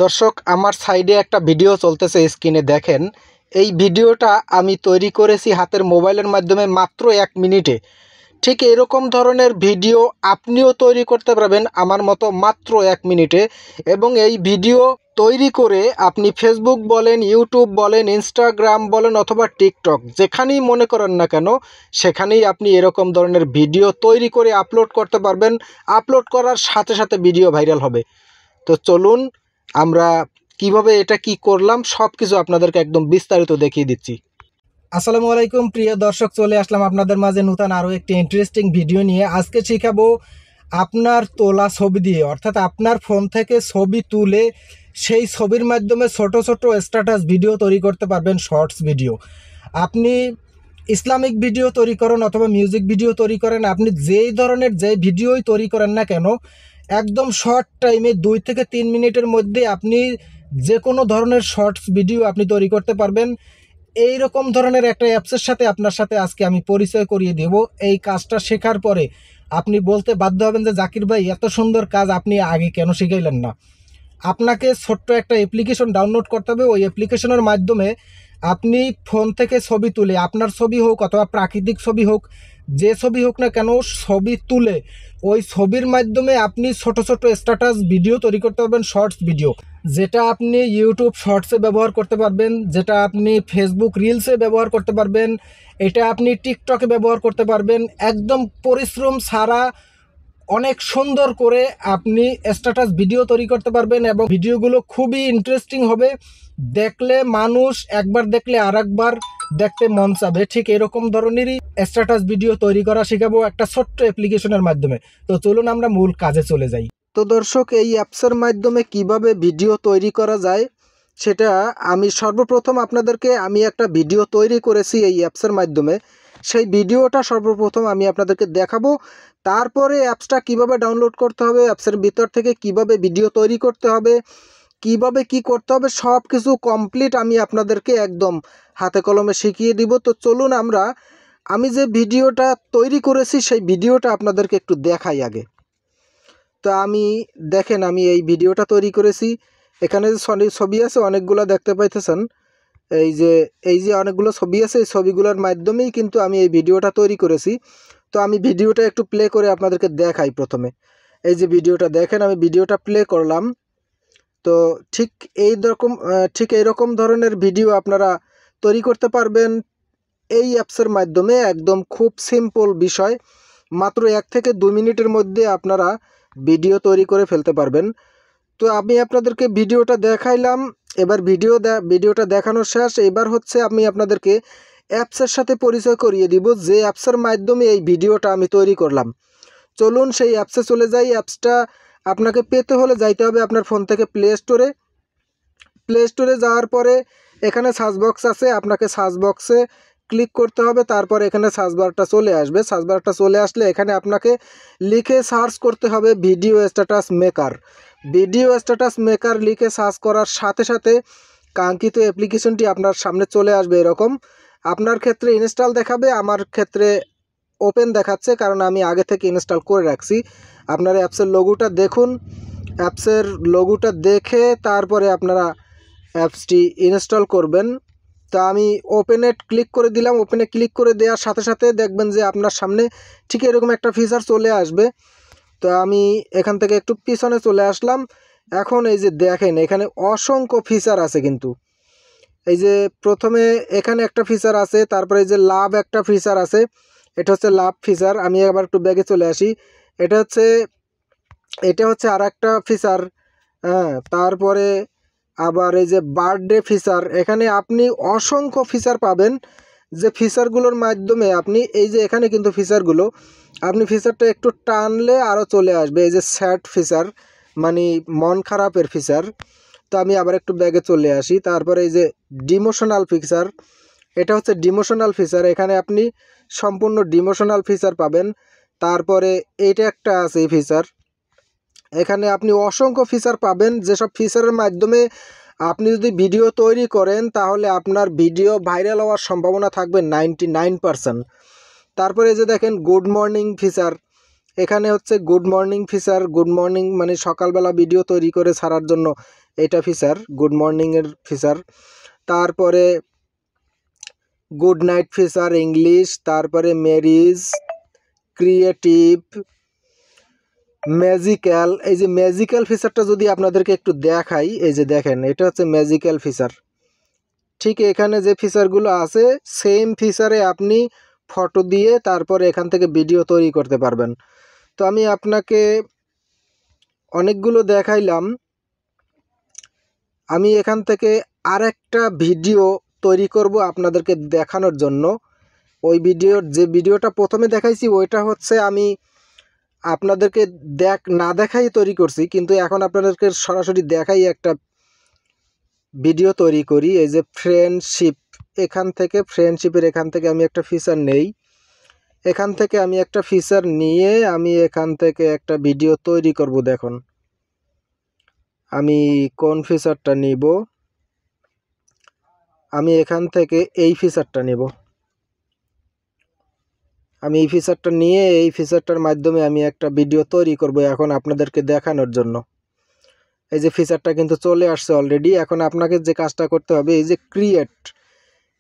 দর্শক, আমার সাইডে একটা ভিডিও চলতেছে, স্ক্রিনে দেখেন। এই ভিডিওটা আমি তৈরি করেছি হাতের মোবাইলের মাধ্যমে মাত্র 1 মিনিটে। ঠিক এরকম ধরনের ভিডিও আপনিও তৈরি করতে পারবেন আমার মতো মাত্র 1 মিনিটে। এবং এই ভিডিও তৈরি করে আপনি ফেসবুক বলেন, ইউটিউব বলেন, ইনস্টাগ্রাম বলেন অথবা টিকটক, যেখানেই মনে করেন না কেন সেখানেই আপনি এরকম ধরনের ভিডিও তৈরি করে আপলোড করতে পারবেন। আপলোড করার সাথে সাথে ভিডিও ভাইরাল হবে। তো চলুন আমরা কিভাবে এটা কি করলাম সব কিছু আপনাদেরকে একদম বিস্তারিত দেখিয়ে দিচ্ছি। আসসালামু আলাইকুম প্রিয় দর্শক, চলে আসলাম আপনাদের মাঝে নতুন আরও একটি ইন্টারেস্টিং ভিডিও নিয়ে। আজকে শেখাবো আপনার তোলা ছবি দিয়ে, অর্থাৎ আপনার ফোন থেকে ছবি তুলে সেই ছবির মাধ্যমে ছোট ছোট স্ট্যাটাস ভিডিও তৈরি করতে পারবেন, শর্টস ভিডিও। আপনি ইসলামিক ভিডিও তৈরি করেন অথবা মিউজিক ভিডিও তৈরি করেন, আপনি যেই ধরনের যে ভিডিওই তৈরি করেন না কেন, একদম শর্ট টাইমে 2 থেকে 3 মিনিটের মধ্যে আপনি যে কোনো ধরনের শর্টস ভিডিও আপনি তৈরি করতে পারবেন। এই রকম ধরনের একটা অ্যাপসের সাথে আপনার সাথে আজকে আমি পরিচয় করিয়ে দেব। এই কাজটা শেখার পরে আপনি বলতে বাধ্য হবেন যে জাকির ভাই, এত সুন্দর কাজ আপনি আগে কেন শিখাইলেন না। আপনাকে ছোট্ট একটা অ্যাপ্লিকেশন ডাউনলোড করতে হবে। ওই অ্যাপ্লিকেশনের মাধ্যমে আপনি ফোন থেকে ছবি তুলে, আপনার ছবি হোক অথবা প্রাকৃতিক ছবি হোক, যে ছবি হোক না কেন, ছবি তুলে ওই ছবির মাধ্যমে আপনি ছোট ছোট স্ট্যাটাস ভিডিও তৈরি করতে পারবেন, শর্টস ভিডিও, যেটা আপনি ইউটিউব শর্টসে ব্যবহার করতে পারবেন, যেটা আপনি ফেসবুক রিলসে ব্যবহার করতে পারবেন, এটা আপনি টিকটকে ব্যবহার করতে পারবেন। একদম পরিশ্রম ছাড়া অনেক সুন্দর করে আপনি স্ট্যাটাস ভিডিও তৈরি করতে পারবেন এবং ভিডিওগুলো খুবই ইন্টারেস্টিং হবে। দেখলে মানুষ একবার দেখলে আর একবার দেখতে মন চাবে। ঠিক এরকম ধরনেরই স্ট্যাটাস ভিডিও তৈরি করা শেখাবো একটা ছোট্ট অ্যাপ্লিকেশনের মাধ্যমে। তো চলুন আমরা মূল কাজে চলে যাই। তো দর্শক, এই অ্যাপসের মাধ্যমে কিভাবে ভিডিও তৈরি করা যায় সেটা আমি সর্বপ্রথম আপনাদেরকে একটা ভিডিও তৈরি করেছি এই অ্যাপসের মাধ্যমে। সেই ভিডিওটা সর্বপ্রথম আমি আপনাদেরকে দেখাবো। তারপরে অ্যাপসটা কিভাবে ডাউনলোড করতে হবে, অ্যাপসের ভিতর থেকে কিভাবে ভিডিও তৈরি করতে হবে, কিভাবে কি করতে হবে, সব কিছু কমপ্লিট আমি আপনাদেরকে একদম হাতে কলমে শিখিয়ে দিব। তো চলুন আমি যে ভিডিওটা তৈরি করেছি সেই ভিডিওটা আপনাদেরকে একটু দেখাই আগে। তো দেখেন, আমি এই ভিডিওটা তৈরি করেছি। এখানে যে ছবি আছে অনেকগুলো দেখতে পাইতেছেন। এই যে অনেকগুলো ছবি আছে, এই ছবিগুলোর মাধ্যমেই কিন্তু আমি এই ভিডিওটা তৈরি করেছি। তো আমি ভিডিওটা একটু প্লে করে আপনাদেরকে দেখাই। প্রথমে এই যে ভিডিওটা দেখেন, আমি ভিডিওটা প্লে করলাম। তো ঠিক এইরকম ধরনের ভিডিও আপনারা তৈরি করতে পারবেন এই অ্যাপসের মাধ্যমে। একদম খুব সিম্পল বিষয়, মাত্র 1 থেকে 2 মিনিটের মধ্যে আপনারা ভিডিও তৈরি করে ফেলতে পারবেন। তো আমি আপনাদেরকে ভিডিওটা দেখাইলাম। এবার ভিডিওটা দেখানো শেষ। এবার হচ্ছে আমি আপনাদেরকে অ্যাপসের সাথে পরিচয় করিয়ে দিব, যে অ্যাপসের মাধ্যমে এই ভিডিওটা আমি তৈরি করলাম। চলুন সেই অ্যাপসে চলে যাই। অ্যাপসটা আপনাকে পেতে হলে যাইতে হবে আপনার ফোন থেকে প্লে স্টোরে যাওয়ার পরে এখানে সার্চ বক্স আছে, আপনাকে সার্চ বক্সে ক্লিক করতে হবে। তারপর এখানে সার্চ বারটা চলে আসবে। সার্চ বারটা চলে আসলে এখানে আপনাকে লিখে সার্চ করতে হবে video status maker. Video status maker লিখে সার্চ করার সাথে সাথে কাঙ্ক্ষিত অ্যাপ্লিকেশনটি আপনার সামনে চলে আসবে। এরকম আপনার ক্ষেত্রে ইনস্টল দেখাবে, আমার ক্ষেত্রে ওপেন দেখাচ্ছে, কারণ আমি আগে থেকে ইনস্টল করে রাখছি। আপনার অ্যাপসের লোগোটা দেখুন। অ্যাপসের লোগোটা দেখে তারপরে আপনারা অ্যাপসটি ইনস্টল করবেন। তো আমি ওপেনে ক্লিক করে দিলাম। ওপেনে ক্লিক করে দেওয়ার সাথে সাথে দেখবেন যে আপনার সামনে ঠিক এরকম একটা ফিচার চলে আসবে। তো আমি এখান থেকে একটু পিছনে চলে আসলাম। এখন এই যে দেখেন, এখানে অসংখ্য ফিচার আছে কিন্তু। এই যে প্রথমে এখানে একটা ফিচার আছে, তারপরে এই যে লাভ একটা ফিচার আছে, এটা হচ্ছে লাভ ফিচার। আমি আবার একটু ব্যাগে চলে আসি। এটা হচ্ছে আর একটা ফিচার। হ্যাঁ, তারপরে আবার এই যে বার্থডে ফিচার। এখানে আপনি অসংখ্য ফিচার পাবেন, যে ফিচারগুলোর মাধ্যমে আপনি এই যে এখানে কিন্তু ফিচারগুলো আপনি ফিচারটা একটু টানলে আরও চলে আসবে। এই যে স্যাড ফিচার, মানে মন খারাপের ফিচার। তো আমি আবার একটু ব্যাগে চলে আসি। তারপরে এই যে ডিমোশনাল ফিচার, এটা হচ্ছে ডিমোশনাল ফিচার। এখানে আপনি সম্পূর্ণ ডিমোশনাল ফিচার পাবেন। তারপরে এইটা একটা আছে এই ফিচার। এখানে আপনি অসংখ্য ফিচার পাবেন, যেসব ফিচারের মাধ্যমে আপনি যদি ভিডিও তৈরি করেন তাহলে আপনার ভিডিও ভাইরাল হওয়ার সম্ভাবনা থাকবে 99%। তারপরে এই যে দেখেন গুড মর্নিং ফিচার। এখানে হচ্ছে good morning feature. Good morning মানে সকালবেলা ভিডিও তৈরি করে ছাড়ার জন্য এটা ফিচার, গুড মর্নিংয়ের ফিচার। তারপরে গুড নাইট ফিচার ইংলিশ, তারপরে ম্যারিজ, ক্রিয়েটিভ, ম্যাজিক্যাল। এই যে ম্যাজিক্যাল ফিচারটা যদি আপনাদেরকে একটু দেখাই, এই যে দেখেন এটা হচ্ছে ম্যাজিক্যাল ফিচার। ঠিক এখানে যে ফিচারগুলো আছে সেম ফিচারে আপনি ফটো দিয়ে তারপরে এখান থেকে ভিডিও তৈরি করতে পারবেন। তো আমি আপনাকে অনেকগুলো দেখাইলাম, আমি এখান থেকে আরেকটা ভিডিও তৈরি করব আপনাদেরকে দেখানোর জন্য। ওই যে ভিডিওটা প্রথমে দেখাইছি ওইটা হচ্ছে আমি আপনাদেরকে না দেখাই তৈরি করছি, কিন্তু এখন আপনাদেরকে সরাসরি দেখাই একটা ভিডিও তৈরি করি। এই যে ফ্রেন্ডশিপ, এখান থেকে ফ্রেন্ডশিপের এখান থেকে আমি একটা ফিচার নেই, এখান থেকে আমি একটা ফিচার নিয়ে আমি এখান থেকে একটা ভিডিও তৈরি করব। দেখুন আমি কোন ফিচারটা নিব, আমি এখান থেকে এই ফিচারটা নেব। আমি এই ফিচারটা নিয়ে এই ফিচারটার মাধ্যমে আমি একটা ভিডিও তৈরি করব এখন আপনাদেরকে দেখানোর জন্য। এই যে ফিচারটা কিন্তু চলে আসছে অলরেডি। এখন আপনাকে যে কাজটা করতে হবে, এই যে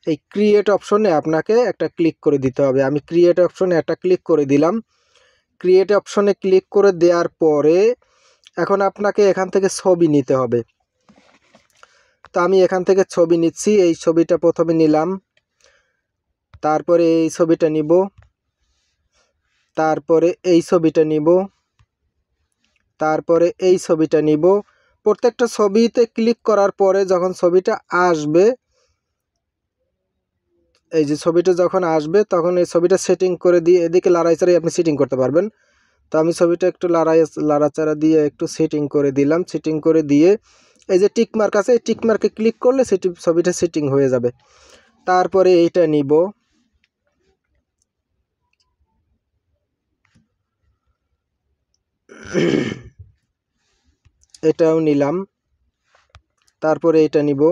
এই ক্রিয়েট অপশনে আপনাকে একটা ক্লিক করে দিতে হবে। আমি ক্রিয়েট অপশনে একটা ক্লিক করে দিলাম। ক্রিয়েট অপশনে ক্লিক করে দেওয়ার পরে এখন আপনাকে এখান থেকে ছবি নিতে হবে। তো আমি এখান থেকে ছবি নিচ্ছি। এই ছবিটা প্রথমে নিলাম, তারপরে এই ছবিটা নিব, তারপরে এই ছবিটা নিব, তারপরে এই ছবিটা নিব। প্রত্যেকটা ছবিতে ক্লিক করার পরে যখন ছবিটা আসবে, এই যে ছবিটা যখন আসবে তখন এই ছবিটা সেটিং করে দিয়ে এদিকে লাড়াইচাড়াই আপনি সেটিং করতে পারবেন। তো আমি ছবিটা একটু লাড়াচাড়া দিয়ে একটু সেটিং করে দিলাম। সেটিং করে দিয়ে এই যে টিক মার্ক আছে, এই টিক মার্কে ক্লিক করলে ছবিটা সেটিং হয়ে যাবে। তারপরে এইটা নিব, এটাও নিলাম, তারপরে এটা নিব,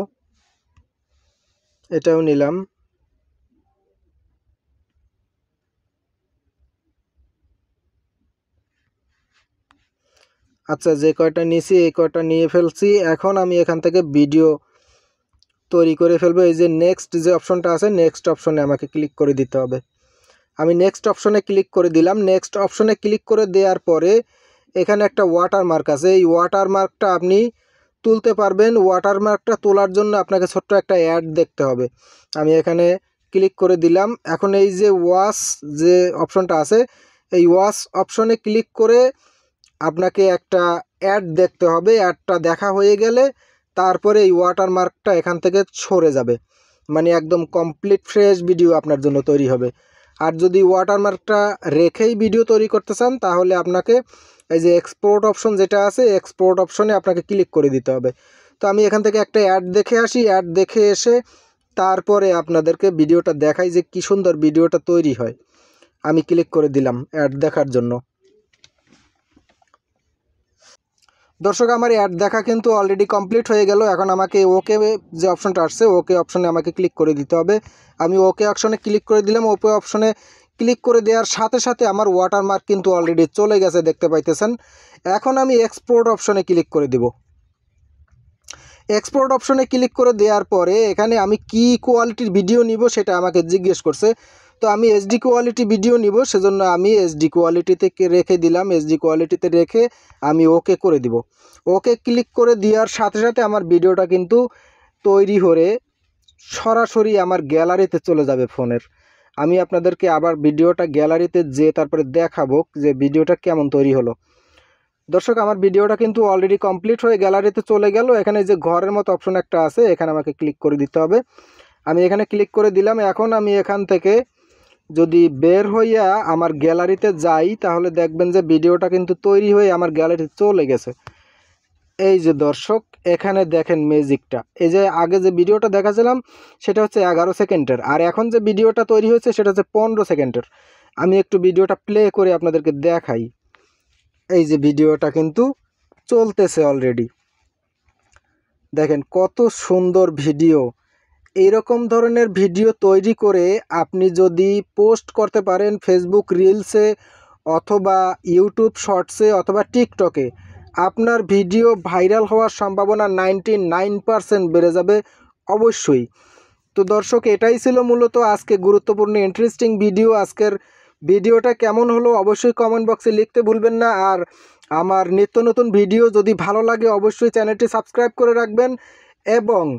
এটাও নিলাম। আচ্ছা, যে কয়টা নিয়েছি এই কয়টা নিয়ে ফেলছি। এখন আমি এখান থেকে ভিডিও তৈরি করে ফেলবো। এই যে নেক্সট যে অপশনটা আছে, নেক্সট অপশনে আমাকে ক্লিক করে দিতে হবে। আমি নেক্সট অপশনে ক্লিক করে দিলাম। নেক্সট অপশনে ক্লিক করে দেওয়ার পরে এখানে একটা ওয়াটারমার্ক আছে, এই ওয়াটারমার্কটা আপনি তুলতে পারবেন। ওয়াটারমার্কটা তোলার জন্য আপনাকে ছোট্ট একটা অ্যাড দেখতে হবে। আমি এখানে ক্লিক করে দিলাম। এখন এই যে ওয়াশ যে অপশনটা আছে, এই ওয়াশ অপশনে ক্লিক করে আপনাকে একটা অ্যাড দেখতে হবে। অ্যাডটা দেখা হয়ে গেলে তারপরে এই ওয়াটারমার্কটা এখান থেকে সরে যাবে, মানে একদম কমপ্লিট ফ্রেশ ভিডিও আপনার জন্য তৈরি হবে। আর যদি ওয়াটারমার্কটা রেখেই ভিডিও তৈরি করতে চান তাহলে আপনাকে এই যে এক্সপোর্ট অপশন যেটা আছে, এক্সপোর্ট অপশনে আপনাকে ক্লিক করে দিতে হবে। তো আমি এখান থেকে একটা অ্যাড দেখে আসি। অ্যাড দেখে এসে তারপরে আপনাদেরকে ভিডিওটা দেখাই যে কী সুন্দর ভিডিওটা তৈরি হয়। আমি ক্লিক করে দিলাম অ্যাড দেখার জন্য। দর্শক, আমার অ্যাড দেখা কিন্তু অলরেডি কমপ্লিট হয়ে গেল। এখন আমাকে ওকে যে অপশনটা আসছে, ওকে অপশনে আমাকে ক্লিক করে দিতে হবে। আমি ওকে অপশনে ক্লিক করে দিলাম। ওকে অপশনে ক্লিক করে দেওয়ার সাথে সাথে আমার ওয়াটারমার্ক কিন্তু অলরেডি চলে গেছে, দেখতে পাইতেছেন। এখন আমি এক্সপোর্ট অপশনে ক্লিক করে দিব। এক্সপোর্ট অপশনে ক্লিক করে দেওয়ার পরে এখানে আমি কি কোয়ালিটির ভিডিও নিব সেটা আমাকে জিজ্ঞেস করছে। তো আমি এইচডি কোয়ালিটি ভিডিও নিব, সেজন্য আমি এইচডি কোয়ালিটিতে রেখে দিলাম। এইচডি কোয়ালিটিতে রেখে আমি ওকে করে দিব। ওকে ক্লিক করে দেওয়ার সাথে সাথে আমার ভিডিওটা কিন্তু তৈরি হয়ে সরাসরি আমার গ্যালারিতে চলে যাবে ফোনের। আমি আপনাদেরকে আবার ভিডিওটা গ্যালারিতে যেয়ে তারপরে দেখাবো যে ভিডিওটা কেমন তৈরি হলো। দর্শক, আমার ভিডিওটা কিন্তু অলরেডি কমপ্লিট হয়ে গ্যালারিতে চলে গেল। এখানে যে ঘরের মতো অপশন একটা আছে, এখানে আমাকে ক্লিক করে দিতে হবে। আমি এখানে ক্লিক করে দিলাম। এখন আমি এখান থেকে যদি বের হইয়া আমার গ্যালারিতে যাই তাহলে দেখবেন যে ভিডিওটা কিন্তু তৈরি হয়ে আমার গ্যালারিতে চলে গেছে। এই যে দর্শক, এখানে দেখেন ম্যাজিকটা। এই যে আগে যে ভিডিওটা দেখাছিলাম সেটা হচ্ছে 11 সেকেন্ডের, আর এখন যে ভিডিওটা তৈরি হয়েছে সেটা হচ্ছে 15 সেকেন্ডের। আমি একটু ভিডিওটা প্লে করে আপনাদেরকে দেখাই। এই যে ভিডিওটা কিন্তু চলতেছে অলরেডি, দেখেন কত সুন্দর ভিডিও। এইরকম ধরনের ভিডিও তৈরি করে আপনি যদি পোস্ট করতে পারেন ফেসবুক রিলসে অথবা ইউটিউব শর্টসে অথবা টিকটকে, আপনার ভিডিও ভাইরাল হওয়ার সম্ভাবনা 99% বেড়ে যাবে অবশ্যই। তো দর্শক, এটাই ছিল মূলত আজকে গুরুত্বপূর্ণ ইন্টারেস্টিং ভিডিও। আজকের ভিডিওটা কেমন হলো অবশ্যই কমেন্ট বক্সে লিখতে ভুলবেন না। আর আমার নিত্য নতুন ভিডিও যদি ভালো লাগে অবশ্যই চ্যানেলটি সাবস্ক্রাইব করে রাখবেন। এবং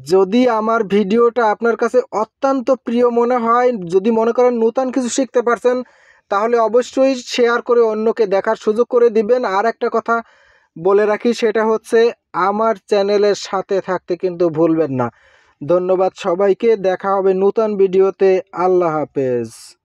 যদি আমার ভিডিওটা আপনার কাছে অত্যন্ত প্রিয় মনে হয়, যদি মনে করেন নতুন কিছু শিখতে পারছেন, তাহলে অবশ্যই শেয়ার করে অন্যকে দেখার সুযোগ করে দিবেন। আর একটা কথা বলে রাখি, সেটা হচ্ছে আমার চ্যানেলের সাথে থাকতে কিন্তু ভুলবেন না। ধন্যবাদ সবাইকে, দেখা হবে নতুন ভিডিওতে। আল্লাহ হাফেজ।